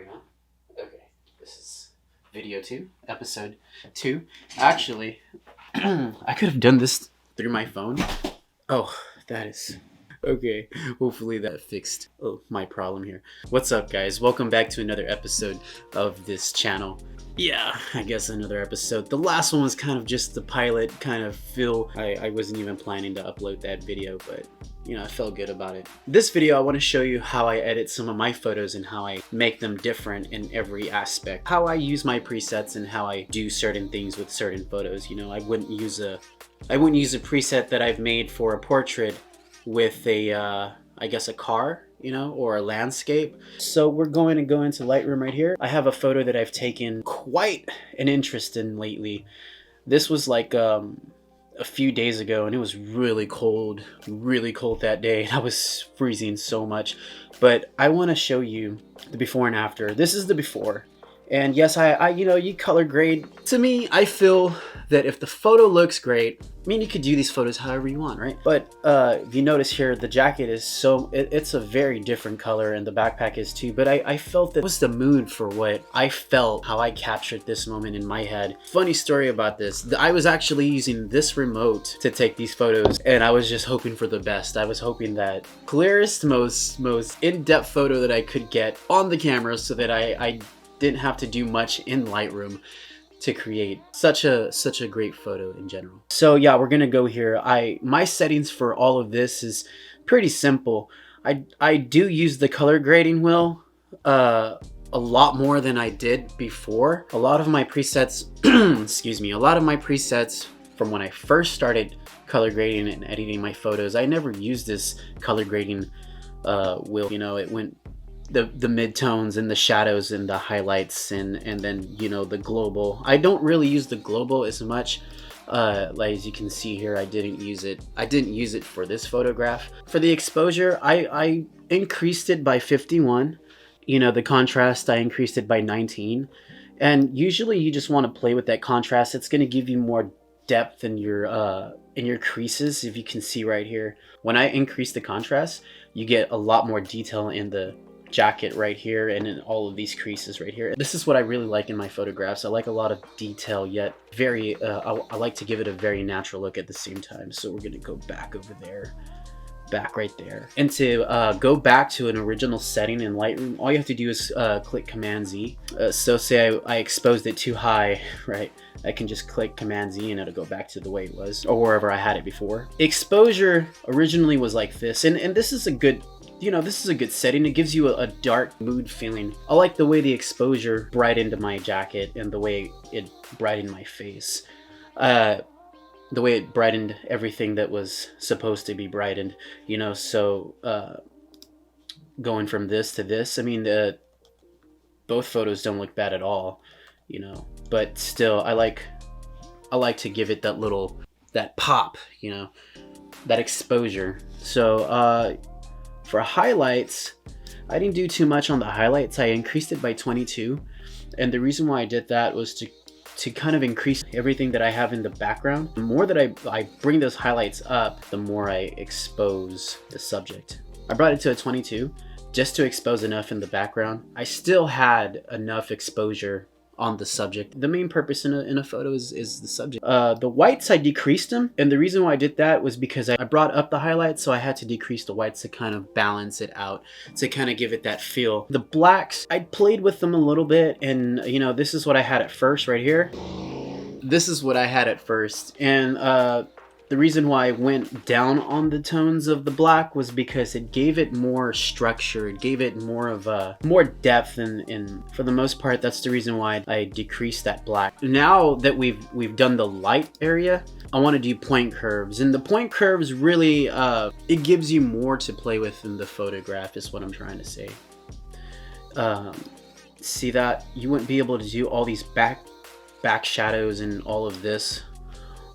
recording, huh? Okay, this is video 2, episode 2. Actually, I could have done this through my phone. Oh, that is... Okay, hopefully that fixed my problem here. What's up, guys? Welcome back to another episode of this channel. Yeah, I guess another episode. The last one was kind of just the pilot kind of feel. I wasn't even planning to upload that video, but you know, I felt good about it. This video, I want to show you how I edit some of my photos and how I make them different in every aspect. How I use my presets and how I do certain things with certain photos. You know, I wouldn't use a preset that I've made for a portrait with a, I guess a car, you know, or a landscape. So we're going to go into Lightroom right here. I have a photo that I've taken quite an interest in lately. This was like a few days ago, and it was really cold that day, and I was freezing so much. But I want to show you the before and after. This is the before. And yes, I you know, you color grade. To me, I feel that if the photo looks great, I mean, you could do these photos however you want, right? But if you notice here, the jacket is so, it's a very different color, and the backpack is too. But I felt that was the mood for what I felt, how I captured this moment in my head. Funny story about this. I was actually using this remote to take these photos, and I was just hoping for the best. I was hoping that clearest, most in-depth photo that I could get on the camera so that I didn't have to do much in Lightroom to create such a great photo in general. So yeah, we're gonna go here. My settings for all of this is pretty simple. I do use the color grading wheel a lot more than I did before. A lot of my presets excuse me, a lot of my presets from when I first started color grading and editing my photos, I never used this color grading wheel. You know, it went the midtones and the shadows and the highlights and then, you know, the global. I don't really use the global as much. Like as you can see here, I didn't use it for this photograph. For the exposure, I increased it by 51. You know, the contrast, I increased it by 19. And usually you just want to play with that contrast. It's going to give you more depth in your creases. If you can see right here, when I increase the contrast, you get a lot more detail in the jacket right here and in all of these creases right here. This is what I really like in my photographs. I like a lot of detail, yet very I like to give it a very natural look at the same time. So we're gonna go back over there, back right there, and to go back to an original setting in Lightroom, all you have to do is click Command Z. So say I exposed it too high, right? I can just click Command Z and it'll go back to the way it was, or wherever I had it before. Exposure originally was like this, and this is a good, you know, this is a good setting. It gives you a dark mood feeling. I like the way the exposure brightened my jacket and the way it brightened my face. The way it brightened everything that was supposed to be brightened, you know. So going from this to this, I mean, both photos don't look bad at all, you know, but still I like to give it that pop, you know, that exposure. So for highlights, I didn't do too much on the highlights. I increased it by 22, and the reason why I did that was to kind of increase everything that I have in the background. The more that I bring those highlights up, the more I expose the subject. I brought it to a 22 just to expose enough in the background. I still had enough exposure on the subject. The main purpose in a photo is the subject. The whites, I decreased them, and the reason why I did that was because I brought up the highlights, so I had to decrease the whites to kind of balance it out, to kind of give it that feel. The blacks, I played with them a little bit, and you know, this is what I had at first right here. This is what I had at first, and the reason why I went down on the tones of the black was because it gave it more structure. It gave it more of more depth, and for the most part, that's the reason why I decreased that black. Now that we've done the light area, I want to do point curves, and the point curves really it gives you more to play with in the photograph, is what I'm trying to say. See that? You wouldn't be able to do all these back shadows and all of this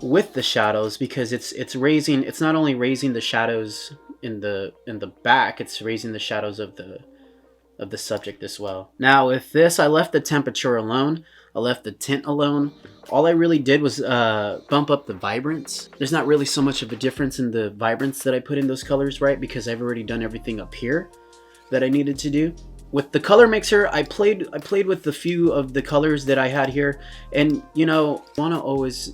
with the shadows, because it's not only raising the shadows in the back, it's raising the shadows of the subject as well. Now with this, I left the temperature alone, I left the tint alone. All I really did was bump up the vibrance. There's not really so much of a difference in the vibrance that I put in those colors, right? Because I've already done everything up here that I needed to do. with the color mixer, I played with a few of the colors that I had here, and you know, want to always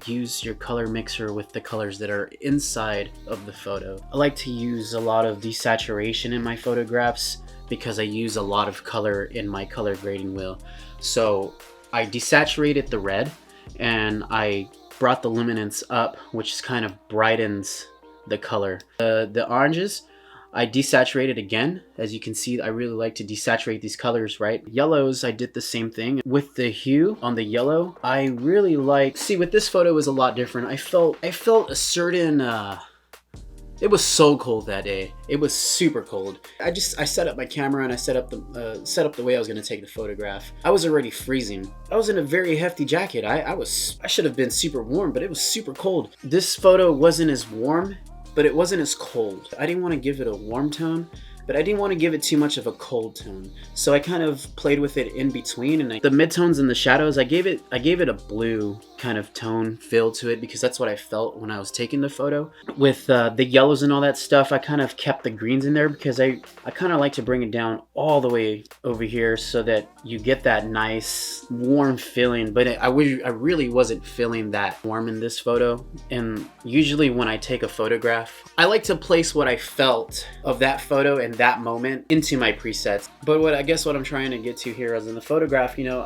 use your color mixer with the colors that are inside of the photo. I like to use a lot of desaturation in my photographs because I use a lot of color in my color grading wheel. So I desaturated the red and I brought the luminance up, which kind of brightens the color. The oranges, I desaturated again. As you can see, I really like to desaturate these colors, right? Yellows, I did the same thing. With the hue on the yellow, I really like... See, with this photo, it was a lot different. I felt a certain... It was so cold that day. It was super cold. I set up my camera and I set up the way I was gonna take the photograph. I was already freezing. I was in a very hefty jacket. I should have been super warm, but it was super cold. This photo wasn't as warm, but it wasn't as cold. I didn't want to give it a warm tone, but I didn't want to give it too much of a cold tone. So I kind of played with it in between, and the midtones and the shadows, I gave it a blue kind of tone feel to it because that's what I felt when I was taking the photo. With the yellows and all that stuff, I kind of kept the greens in there because I kind of like to bring it down all the way over here so that you get that nice warm feeling. But I really wasn't feeling that warm in this photo. And usually when I take a photograph, I like to place what I felt of that photo and that moment into my presets. But I guess what I'm trying to get to here is in the photograph, you know,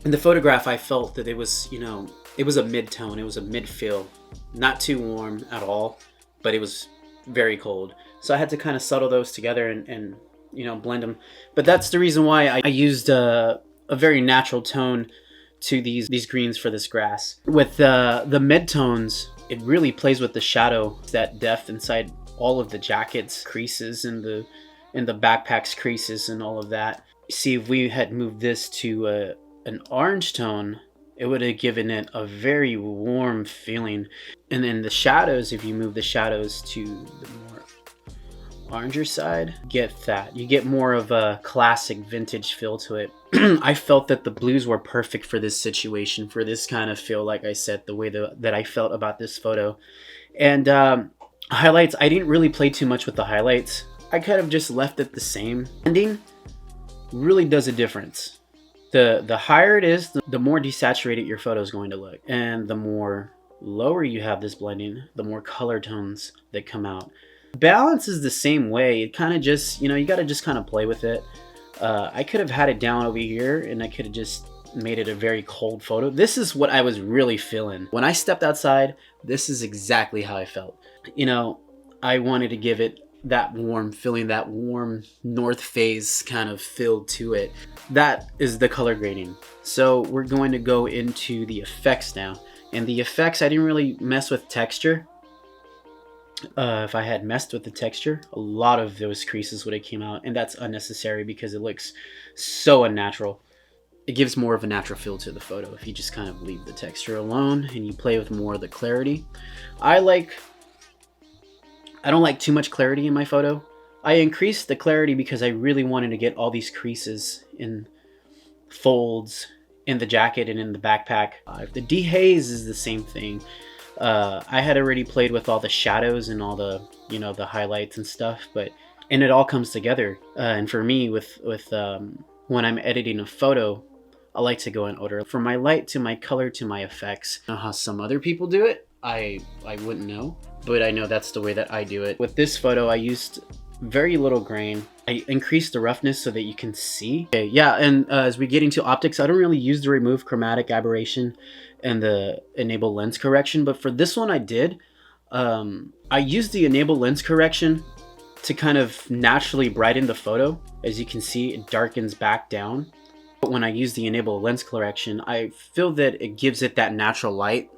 in the photograph, I felt that it was, you know, it was a mid-tone, it was a mid-feel, not too warm at all, but it was very cold. So I had to kind of settle those together and you know, blend them. But that's the reason why I used a very natural tone to these greens for this grass. With the mid-tones, it really plays with the shadow, that depth inside all of the jackets creases and the backpack's creases and all of that. See, if we had moved this to an orange tone, it would have given it a very warm feeling. And then the shadows, if you move the shadows to the more oranger side, you get more of a classic vintage feel to it. I felt that the blues were perfect for this situation, for this kind of feel, like I said, the way that I felt about this photo. And highlights, I didn't really play too much with the highlights. I kind of just left it the same. Blending really does a difference. The higher it is, the more desaturated your photo is going to look. And the more lower you have this blending, the more color tones that come out. Balance is the same way. It kind of just, you know, you got to just kind of play with it. I could have had it down over here and I could have just made it a very cold photo. This is what I was really feeling. When I stepped outside, this is exactly how I felt. You know, I wanted to give it that warm feeling, that warm North Face kind of feel to it. That is the color grading. So we're going to go into the effects now. And the effects, I didn't really mess with texture. If I had messed with the texture, a lot of those creases would have came out, and that's unnecessary because it looks so unnatural. It gives more of a natural feel to the photo if you just kind of leave the texture alone and you play with more of the clarity. I don't like too much clarity in my photo. I increased the clarity because I really wanted to get all these creases in folds in the jacket and in the backpack. The dehaze is the same thing. I had already played with all the shadows and all the, you know, the highlights and stuff, and it all comes together. And for me, with when I'm editing a photo, I like to go in order from my light to my color to my effects. I know how some other people do it. I wouldn't know, but I know that's the way that I do it. With this photo, I used very little grain. I increased the roughness so that you can see. Okay, yeah, and as we get into optics, I don't really use the remove chromatic aberration and the enable lens correction, but for this one I did. I used the enable lens correction to kind of naturally brighten the photo. As you can see, it darkens back down. But when I use the enable lens correction, I feel that it gives it that natural light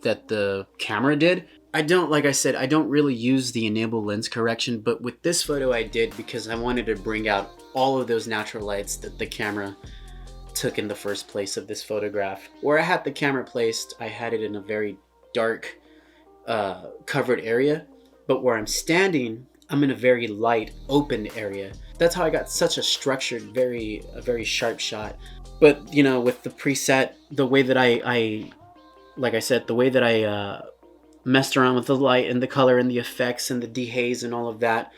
that the camera did. Like I said, I don't really use the enable lens correction, but with this photo I did because I wanted to bring out all of those natural lights that the camera took in the first place of this photograph. Where I had the camera placed, I had it in a very dark covered area, but where I'm standing, I'm in a very light open area. That's how I got such a structured, a very sharp shot. But you know, with the preset, the way that like I said, the way that I messed around with the light and the color and the effects and the dehaze and all of that,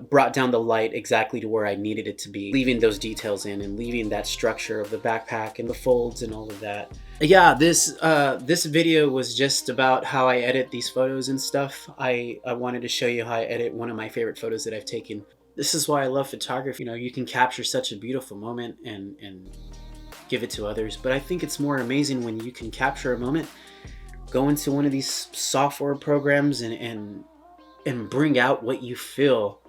brought down the light exactly to where I needed it to be, leaving those details in and leaving that structure of the backpack and the folds and all of that. Yeah, this video was just about how I edit these photos and stuff. I wanted to show you how I edit one of my favorite photos that I've taken. This is why I love photography. You know, you can capture such a beautiful moment and give it to others, but I think it's more amazing when you can capture a moment, go into one of these software programs and bring out what you feel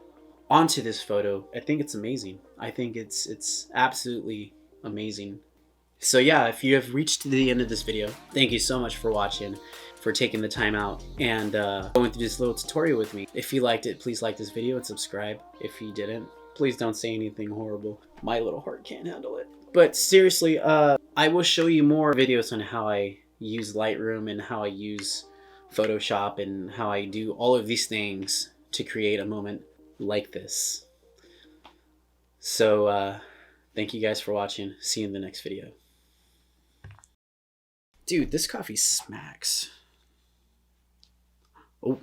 onto this photo. I think it's amazing. I think it's absolutely amazing. So yeah, if you have reached the end of this video, thank you so much for watching, for taking the time out and going through this little tutorial with me. If you liked it, please like this video and subscribe. If you didn't, please don't say anything horrible. My little heart can't handle it. But seriously, I will show you more videos on how I use Lightroom and how I use Photoshop and how I do all of these things to create a moment like this. So thank you guys for watching. See you in the next video. Dude, this coffee smacks. Oh.